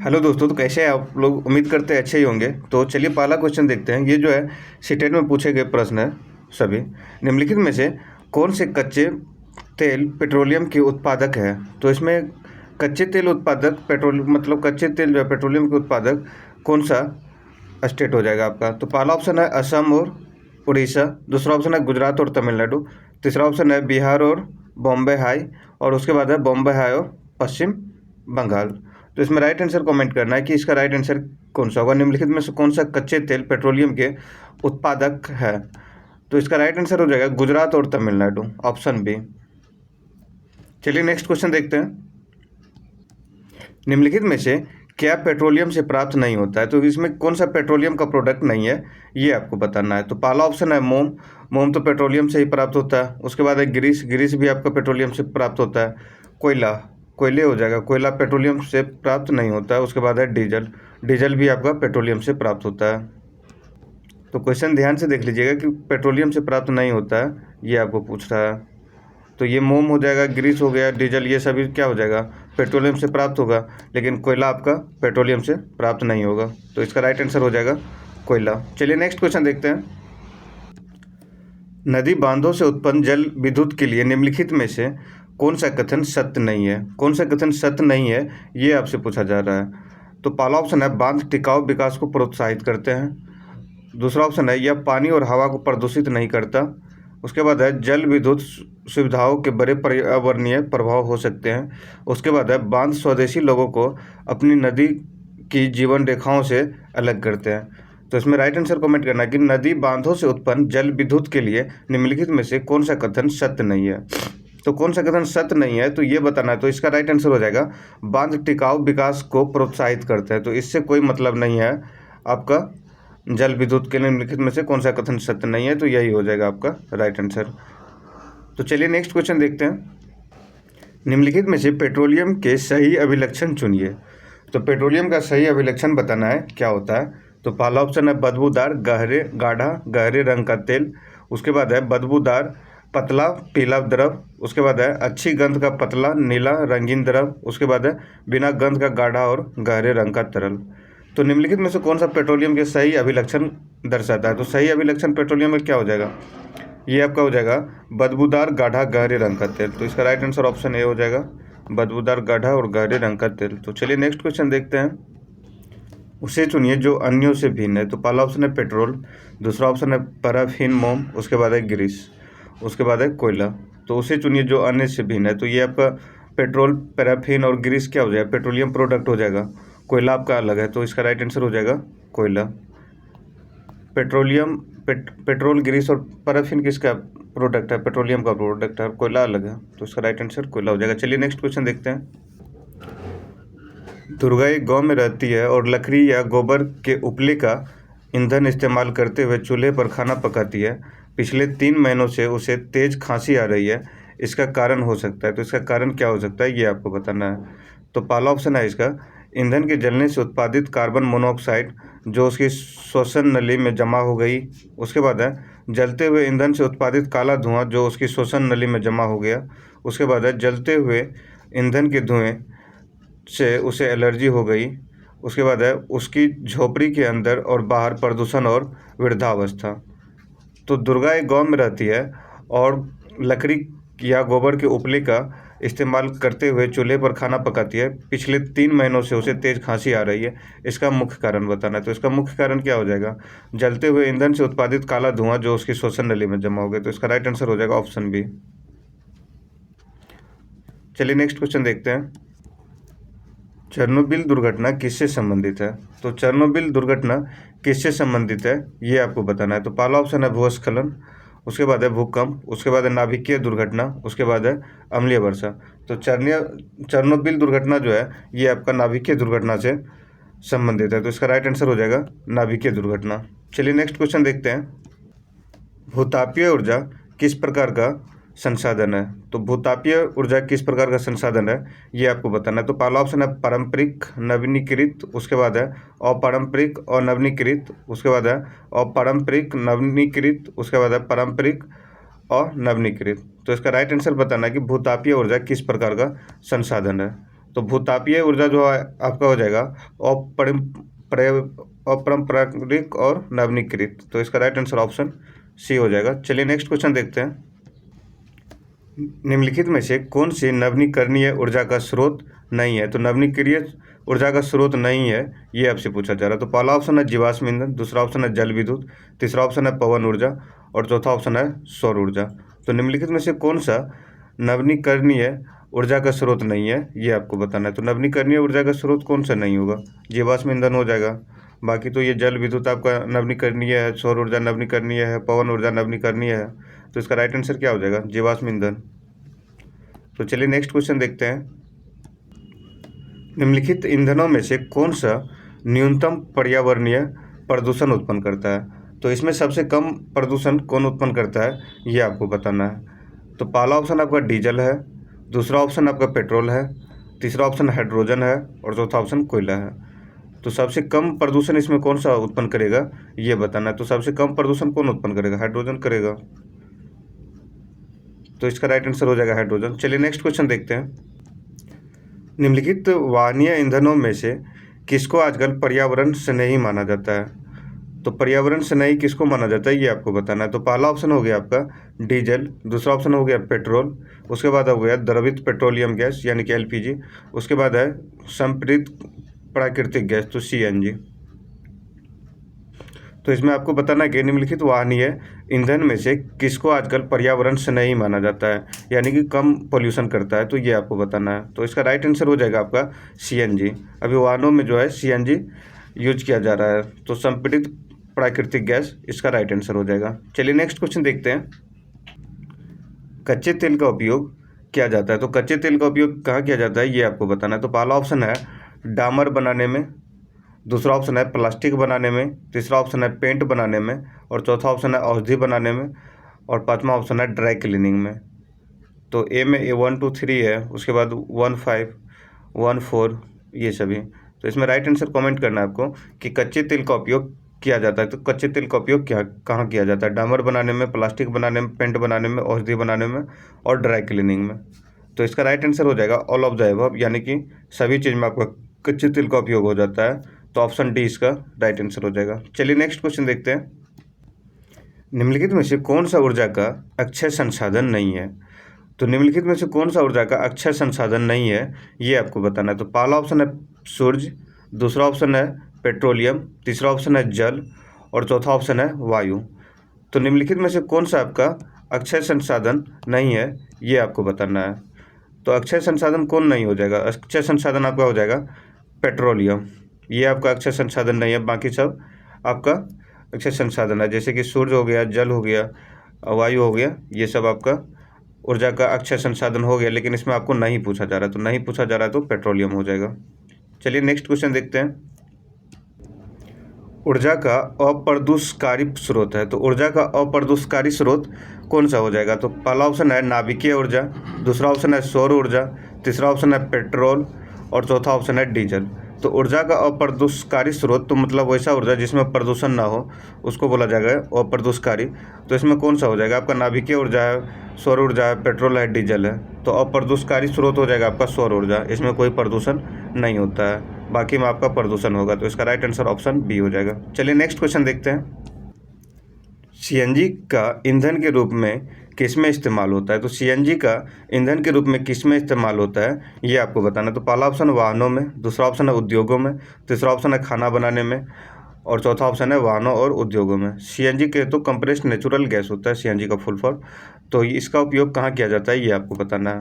Hello दोस्तों, तो कैसे हैं आप लोग? उम्मीद करते हैं अच्छे ही होंगे। तो चलिए पहला क्वेश्चन देखते हैं। ये जो है सीटेट में पूछे गए प्रश्न है सभी। निम्नलिखित में से कौन से कच्चे तेल पेट्रोलियम के उत्पादक है? तो इसमें कच्चे तेल उत्पादक पेट्रोल मतलब कच्चे तेल जो है पेट्रोलियम के उत्पादक कौन सा स्टेट हो जाएगा आपका? तो पहला ऑप्शन है असम और उड़ीसा, दूसरा ऑप्शन है गुजरात और तमिलनाडु, तीसरा ऑप्शन है बिहार और बॉम्बे हाई, और उसके बाद है बॉम्बे हाई और पश्चिम बंगाल। तो इसमें राइट आंसर कमेंट करना है कि इसका राइट आंसर कौन सा होगा। निम्नलिखित में से कौन सा कच्चे तेल पेट्रोलियम के उत्पादक है? तो इसका राइट आंसर हो जाएगा गुजरात और तमिलनाडु, ऑप्शन बी। चलिए नेक्स्ट क्वेश्चन देखते हैं। निम्नलिखित में से क्या पेट्रोलियम से प्राप्त नहीं होता है? तो इसमें कौन सा पेट्रोलियम का प्रोडक्ट नहीं है, ये आपको बताना है। तो पहला ऑप्शन है मोम। मोम तो पेट्रोलियम से ही प्राप्त होता है। उसके बाद है ग्रीस। ग्रीस भी आपका पेट्रोलियम से प्राप्त होता है। कोयला, कोयले हो जाएगा। कोयला पेट्रोलियम से प्राप्त नहीं होता है। उसके बाद है डीजल। डीजल भी आपका पेट्रोलियम से प्राप्त होता है। तो क्वेश्चन ध्यान से देख लीजिएगा कि पेट्रोलियम से प्राप्त नहीं होता है, ये आपको पूछ रहा है। तो ये मोम हो जाएगा, ग्रीस हो गया, डीजल, ये सभी क्या हो जाएगा? पेट्रोलियम से प्राप्त होगा। लेकिन कोयला आपका पेट्रोलियम से प्राप्त नहीं होगा। तो इसका राइट आंसर हो जाएगा कोयला। चलिए नेक्स्ट क्वेश्चन देखते हैं। नदी बांधों से उत्पन्न जल विद्युत के लिए निम्नलिखित में से कौन सा कथन सत्य नहीं है? कौन सा कथन सत्य नहीं है, ये आपसे पूछा जा रहा है। तो पहला ऑप्शन है बांध टिकाऊ विकास को प्रोत्साहित करते हैं। दूसरा ऑप्शन है यह पानी और हवा को प्रदूषित नहीं करता। उसके बाद है जल विद्युत सुविधाओं के बड़े पर्यावरणीय प्रभाव हो सकते हैं। उसके बाद है बांध स्वदेशी लोगों को अपनी नदी की जीवन रेखाओं से अलग करते हैं। तो इसमें राइट आंसर कमेंट करना कि नदी बांधों से उत्पन्न जल विद्युत के लिए निम्नलिखित में से कौन सा कथन सत्य नहीं है? तो कौन सा कथन सत्य नहीं है, तो ये बताना है। तो इसका राइट आंसर हो जाएगा बांध टिकाऊ विकास को प्रोत्साहित करते हैं। तो इससे कोई मतलब नहीं है आपका जल विद्युत के निम्नलिखित में से कौन सा कथन सत्य नहीं है, तो यही हो जाएगा आपका राइट आंसर। तो चलिए नेक्स्ट क्वेश्चन देखते हैं। निम्नलिखित में से पेट्रोलियम के सही अभिलक्षण चुनिए। तो पेट्रोलियम का सही अभिलक्षण बताना है, क्या होता है। तो पहला ऑप्शन है बदबूदार गाढ़ा गहरे रंग का तेल। उसके बाद है बदबूदार पतला पीला द्रव। उसके बाद है अच्छी गंध का पतला नीला रंगीन द्रव। उसके बाद है बिना गंध का गाढ़ा और गहरे रंग का तरल। तो निम्नलिखित में से कौन सा पेट्रोलियम के सही अभिलक्षण दर्शाता है? तो सही अभिलक्षण पेट्रोलियम में क्या हो जाएगा? ये आपका हो जाएगा बदबूदार गाढ़ा गहरे रंग का तेल। तो इसका राइट आंसर ऑप्शन ए हो जाएगा, बदबूदार गाढ़ा और गहरे रंग का तेल। तो चलिए नेक्स्ट क्वेश्चन देखते हैं। उसे चुनिए जो अन्यों से भिन्न है। तो पहला ऑप्शन है पेट्रोल, दूसरा ऑप्शन है पैराफिन मोम, उसके बाद है ग्रीस, उसके बाद है कोयला। तो उसे चुनिए जो अन्य से भिन्न है। तो ये आपका पेट्रोल पैराफिन और ग्रीस क्या हो जाएगा? पेट्रोलियम प्रोडक्ट हो जाएगा। कोयला आपका अलग है। तो इसका राइट आंसर हो जाएगा कोयला। पेट्रोलियम पेट्रोल ग्रीस और पैराफिन किसका प्रोडक्ट है? पेट्रोलियम का प्रोडक्ट है। कोयला अलग है। तो इसका राइट आंसर कोयला हो जाएगा। चलिए नेक्स्ट क्वेश्चन देखते हैं। दुर्गा एक गांव में रहती है और लकड़ी या गोबर के उपले का ईंधन इस्तेमाल करते हुए चूल्हे पर खाना पकाती है। पिछले 3 महीनों से उसे तेज खांसी आ रही है। इसका कारण हो सकता है। तो इसका कारण क्या हो सकता है, ये आपको बताना है। तो पहला ऑप्शन है इसका ईंधन के जलने से उत्पादित कार्बन मोनोऑक्साइड जो उसकी श्वसन नली में जमा हो गई। उसके बाद है जलते हुए ईंधन से उत्पादित काला धुआं जो उसकी श्वसन नली में जमा हो गया। उसके बाद है जलते हुए ईंधन के धुएं से उसे एलर्जी हो गई। उसके बाद है उसकी झोपड़ी के अंदर और बाहर प्रदूषण और वृद्धावस्था। तो दुर्गा एक गांव में रहती है और लकड़ी या गोबर के उपले का इस्तेमाल करते हुए चूल्हे पर खाना पकाती है। पिछले 3 महीनों से उसे तेज खांसी आ रही है। इसका मुख्य कारण बताना है। तो इसका मुख्य कारण क्या हो जाएगा? जलते हुए ईंधन से उत्पादित काला धुआं जो उसकी श्वसन नली में जमा हो गया। तो इसका राइट आंसर हो जाएगा ऑप्शन बी। चलिए नेक्स्ट क्वेश्चन देखते हैं। चेरनोबिल दुर्घटना किससे संबंधित है? तो चेरनोबिल दुर्घटना किससे संबंधित है, ये आपको बताना है। तो पहला ऑप्शन है भूस्खलन, उसके बाद है भूकंप, उसके बाद है नाभिकीय दुर्घटना, उसके बाद है अम्लीय वर्षा। तो चेरनोबिल दुर्घटना जो है ये आपका नाभिकीय दुर्घटना से संबंधित है। तो इसका राइट आंसर हो जाएगा नाभिकीय दुर्घटना। चलिए नेक्स्ट क्वेश्चन देखते हैं। भूतापीय ऊर्जा किस प्रकार का संसाधन है? तो भूतापीय ऊर्जा किस प्रकार का संसाधन है, ये आपको बताना है। तो पहला ऑप्शन है पारंपरिक नवीनीकृत, उसके बाद है अपारंपरिक और नवीनीकृत, उसके बाद है अपारंपरिक नवीनीकृत, उसके बाद है पारंपरिक और नवीनीकृत। तो इसका राइट आंसर बताना है कि भूतापीय ऊर्जा किस प्रकार का संसाधन है। तो भूतापीय ऊर्जा जो है आपका हो जाएगा अपारंपरिक और नवीनीकृत। तो इसका राइट आंसर ऑप्शन सी हो जाएगा। चलिए नेक्स्ट क्वेश्चन देखते हैं। निम्नलिखित में से कौन सी नवीनीकरणीय ऊर्जा का स्रोत नहीं है? तो नवीनीकरणीय ऊर्जा का स्रोत नहीं है, ये आपसे पूछा जा रहा है। तो पहला ऑप्शन है जीवाश्म ईंधन, दूसरा ऑप्शन है जल विद्युत, तीसरा ऑप्शन है पवन ऊर्जा और चौथा ऑप्शन है सौर ऊर्जा। तो निम्नलिखित में से कौन सा नवीनीकरणीय ऊर्जा का स्रोत नहीं है, ये आपको बताना है। तो नवीनीकरणीय ऊर्जा का स्रोत कौन सा नहीं होगा? जीवाश्म ईंधन हो जाएगा, बाकी तो ये जल विद्युत आपका नवीनीकरणीय है, सौर ऊर्जा नवीनीकरणीय है, पवन ऊर्जा नवीनीकरणीय है। तो इसका राइट आंसर क्या हो जाएगा? जीवाश्म ईंधन। तो चलिए नेक्स्ट क्वेश्चन देखते हैं। निम्नलिखित ईंधनों में से कौन सा न्यूनतम पर्यावरणीय प्रदूषण उत्पन्न करता है? तो इसमें सबसे कम प्रदूषण कौन उत्पन्न करता है, ये आपको बताना है। तो पहला ऑप्शन आपका डीजल है, दूसरा ऑप्शन आपका पेट्रोल है, तीसरा ऑप्शन हाइड्रोजन है और चौथा ऑप्शन कोयला है। तो सबसे कम प्रदूषण इसमें कौन सा उत्पन्न करेगा, ये बताना है। तो सबसे कम प्रदूषण कौन उत्पन्न करेगा? हाइड्रोजन करेगा। तो इसका राइट आंसर हो जाएगा हाइड्रोजन। चलिए नेक्स्ट क्वेश्चन देखते हैं। निम्नलिखित वाहनीय ईंधनों में से किसको आजकल पर्यावरण स्नेही माना जाता है? तो पर्यावरण स्नेही किसको माना जाता है, ये आपको बताना है। तो पहला ऑप्शन हो गया आपका डीजल, दूसरा ऑप्शन हो गया पेट्रोल, उसके बाद हो गया द्रवित पेट्रोलियम गैस यानी कि एलपीजी, उसके बाद है संपीड़ित प्राकृतिक गैस तो सीएनजी। तो इसमें आपको बताना है कि निम्नलिखित वाहनीय ईंधन में से किसको आजकल पर्यावरण स्नेही माना जाता है, यानी कि कम पोल्यूशन करता है, तो ये आपको बताना है। तो इसका राइट आंसर हो जाएगा आपका सीएनजी। अभी वाहनों में जो है सीएनजी यूज किया जा रहा है। तो संपीड़ित प्राकृतिक गैस इसका राइट आंसर हो जाएगा। चलिए नेक्स्ट क्वेश्चन देखते हैं। कच्चे तेल का उपयोग किया जाता है, तो कच्चे तेल का उपयोग कहाँ किया जाता है, ये आपको बताना है। तो पहला ऑप्शन है डामर बनाने में, दूसरा ऑप्शन है प्लास्टिक बनाने में, तीसरा ऑप्शन है पेंट बनाने में और चौथा ऑप्शन है औषधि बनाने में और पांचवा ऑप्शन है ड्राई क्लीनिंग में। तो ए में ए 1 2 3 है, उसके बाद 1 5 1 4 ये सभी। तो इसमें राइट आंसर कमेंट करना है आपको कि कच्चे तेल का उपयोग किया जाता है। तो कच्चे तेल का उपयोग कहाँ किया जाता है? डामर बनाने में, प्लास्टिक बनाने में, पेंट बनाने में, औषधि बनाने में और ड्राई क्लीनिंग में। तो इसका राइट आंसर हो जाएगा ऑल ऑफ द अबव, यानी कि सभी चीज़ में आपका कच्चे तेल का उपयोग हो जाता है। तो ऑप्शन डी इसका राइट आंसर हो जाएगा। चलिए नेक्स्ट क्वेश्चन देखते हैं। निम्नलिखित में से कौन सा ऊर्जा का अक्षय संसाधन नहीं है? तो निम्नलिखित में से कौन सा ऊर्जा का अक्षय संसाधन नहीं है, ये आपको बताना है। तो पहला ऑप्शन है सूर्य, दूसरा ऑप्शन है पेट्रोलियम, तीसरा ऑप्शन है जल और चौथा ऑप्शन है वायु। तो निम्नलिखित में से कौन सा आपका अक्षय संसाधन नहीं है, ये आपको बताना है। तो अक्षय संसाधन कौन नहीं हो जाएगा? अक्षय संसाधन आपका हो जाएगा पेट्रोलियम, ये आपका अक्षय संसाधन नहीं है। बाकी सब आपका अक्षय संसाधन है, जैसे कि सूर्य हो गया, जल हो गया, वायु हो गया, ये सब आपका ऊर्जा का अक्षय संसाधन हो गया। लेकिन इसमें आपको नहीं पूछा जा रहा है, तो नहीं पूछा जा रहा है तो पेट्रोलियम हो जाएगा। चलिए नेक्स्ट क्वेश्चन देखते हैं। ऊर्जा का अप्रदूषकारी स्रोत है, तो ऊर्जा का अप्रदूषकारी स्रोत कौन सा हो जाएगा? तो पहला ऑप्शन है नाभिकीय ऊर्जा, दूसरा ऑप्शन है सौर ऊर्जा, तीसरा ऑप्शन है पेट्रोल और चौथा ऑप्शन है डीजल। तो ऊर्जा का अप्रदूषकारी स्रोत तो मतलब वैसा ऊर्जा जिसमें प्रदूषण ना हो, उसको बोला जाएगा अप्रदूषकारी। तो इसमें कौन सा हो जाएगा? आपका नाभिकीय ऊर्जा है, सौर ऊर्जा है, पेट्रोल है, डीजल है। तो अप्रदूषकारी स्रोत हो जाएगा आपका सौर ऊर्जा, इसमें कोई प्रदूषण नहीं होता है, बाकी में आपका प्रदूषण होगा। तो इसका राइट आंसर ऑप्शन बी हो जाएगा। चलिए नेक्स्ट क्वेश्चन देखते हैं। सीएनजी का ईंधन के रूप में किसमें इस्तेमाल होता है? तो सीएनजी का ईंधन के रूप में किसमें इस्तेमाल होता है, ये आपको बताना है। तो पहला ऑप्शन है वाहनों में, दूसरा ऑप्शन है उद्योगों में, तीसरा ऑप्शन है खाना बनाने में और चौथा ऑप्शन है वाहनों और उद्योगों में। सीएनजी के तो कंप्रेस्ड नेचुरल गैस होता है सीएनजी का फुल फॉर्म। तो इसका उपयोग कहाँ किया जाता है, ये आपको बताना है।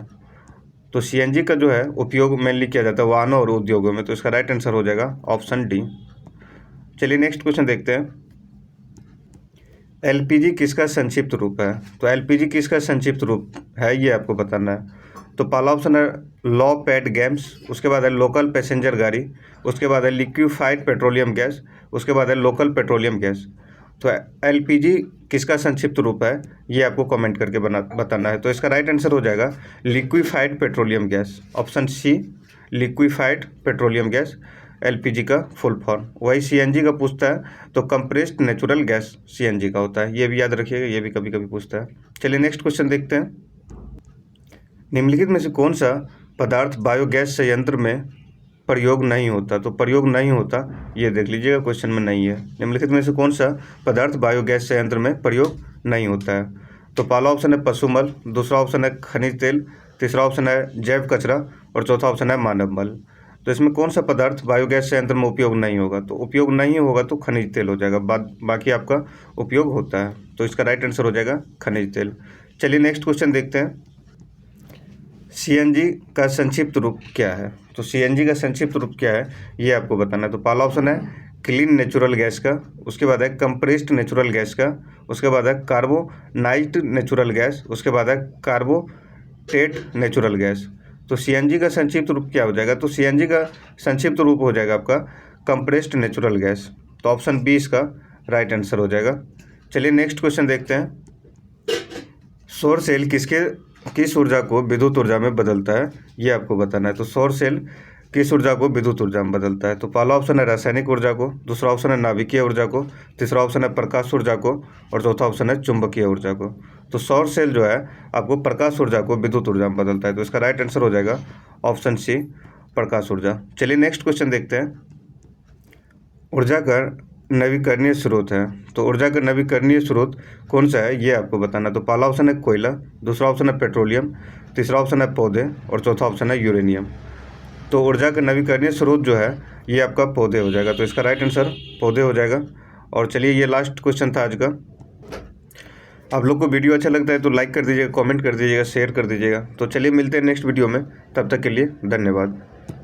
तो सीएनजी का जो है उपयोग मेनली किया जाता है वाहनों और उद्योगों में। तो इसका राइट आंसर हो जाएगा ऑप्शन डी। चलिए नेक्स्ट क्वेश्चन देखते हैं। एलपीजी किसका संक्षिप्त रूप है? तो एलपीजी किसका संक्षिप्त रूप है, ये आपको बताना है। तो पहला ऑप्शन है लॉ पैड गैस, उसके बाद है लोकल पैसेंजर गाड़ी, उसके बाद है लिक्विफाइड पेट्रोलियम गैस, उसके बाद है लोकल पेट्रोलियम गैस। तो एलपीजी किसका संक्षिप्त रूप है, ये आपको कमेंट करके बताना है। तो इसका राइट आंसर हो जाएगा liquefied petroleum gas, option C liquefied petroleum gas LPG का फुल फॉर्म। वही सीएनजी का पूछता है तो कंप्रेस्ड नेचुरल गैस सीएनजी का होता है, ये भी याद रखिएगा, ये भी कभी कभी पूछता है। चलिए नेक्स्ट क्वेश्चन देखते हैं। निम्नलिखित में से कौन सा पदार्थ बायोगैस संयंत्र में प्रयोग नहीं होता, तो प्रयोग नहीं होता ये देख लीजिएगा, क्वेश्चन में नहीं है। निम्नलिखित में से कौन सा पदार्थ बायोगैस संयंत्र में प्रयोग नहीं होता है? तो पहला ऑप्शन है पशुमल, दूसरा ऑप्शन है खनिज तेल, तीसरा ऑप्शन है जैव कचरा और चौथा ऑप्शन है मानव मल। तो इसमें कौन सा पदार्थ बायोगैस संयंत्र में उपयोग नहीं होगा? तो उपयोग नहीं होगा तो खनिज तेल हो जाएगा, बाकी आपका उपयोग होता है। तो इसका राइट आंसर हो जाएगा खनिज तेल। चलिए नेक्स्ट क्वेश्चन देखते हैं। सीएनजी का संक्षिप्त रूप क्या है? तो सीएनजी का संक्षिप्त रूप क्या है ये आपको बताना है। तो पहला ऑप्शन है क्लीन नेचुरल गैस का, उसके बाद है कंप्रेस्ड नेचुरल गैस का, उसके बाद है कार्बोनाइज्ड नेचुरल गैस, उसके बाद है कार्बोटेट नेचुरल गैस। तो सीएनजी का संक्षिप्त रूप क्या हो जाएगा? तो सीएनजी का संक्षिप्त रूप हो जाएगा आपका कंप्रेस्ड नेचुरल गैस। तो ऑप्शन बी इसका राइट आंसर हो जाएगा। चलिए नेक्स्ट क्वेश्चन देखते हैं। सौर सेल किस ऊर्जा को विद्युत ऊर्जा में बदलता है ये आपको बताना है। तो सौर सेल किस ऊर्जा को विद्युत ऊर्जा में बदलता है? तो पहला ऑप्शन है रासायनिक ऊर्जा को, दूसरा ऑप्शन है नाभिकीय ऊर्जा को, तीसरा ऑप्शन है प्रकाश ऊर्जा को और चौथा ऑप्शन है चुंबकीय ऊर्जा को। तो सौर सेल जो है आपको प्रकाश ऊर्जा को विद्युत ऊर्जा में बदलता है। तो इसका राइट आंसर हो जाएगा ऑप्शन सी प्रकाश ऊर्जा। चलिए नेक्स्ट क्वेश्चन देखते हैं। ऊर्जा का नवीकरणीय स्रोत है, तो ऊर्जा का नवीकरणीय स्रोत कौन सा है ये आपको बताना। तो पहला ऑप्शन है कोयला, दूसरा ऑप्शन है पेट्रोलियम, तीसरा ऑप्शन है पौधे और चौथा ऑप्शन है यूरेनियम। तो ऊर्जा का नवीकरणीय स्रोत जो है ये आपका पौधे हो जाएगा। तो इसका राइट आंसर पौधे हो जाएगा। और चलिए ये लास्ट क्वेश्चन था आज का। आप लोग को वीडियो अच्छा लगता है तो लाइक कर दीजिएगा, कमेंट कर दीजिएगा, शेयर कर दीजिएगा। तो चलिए मिलते हैं नेक्स्ट वीडियो में, तब तक के लिए धन्यवाद।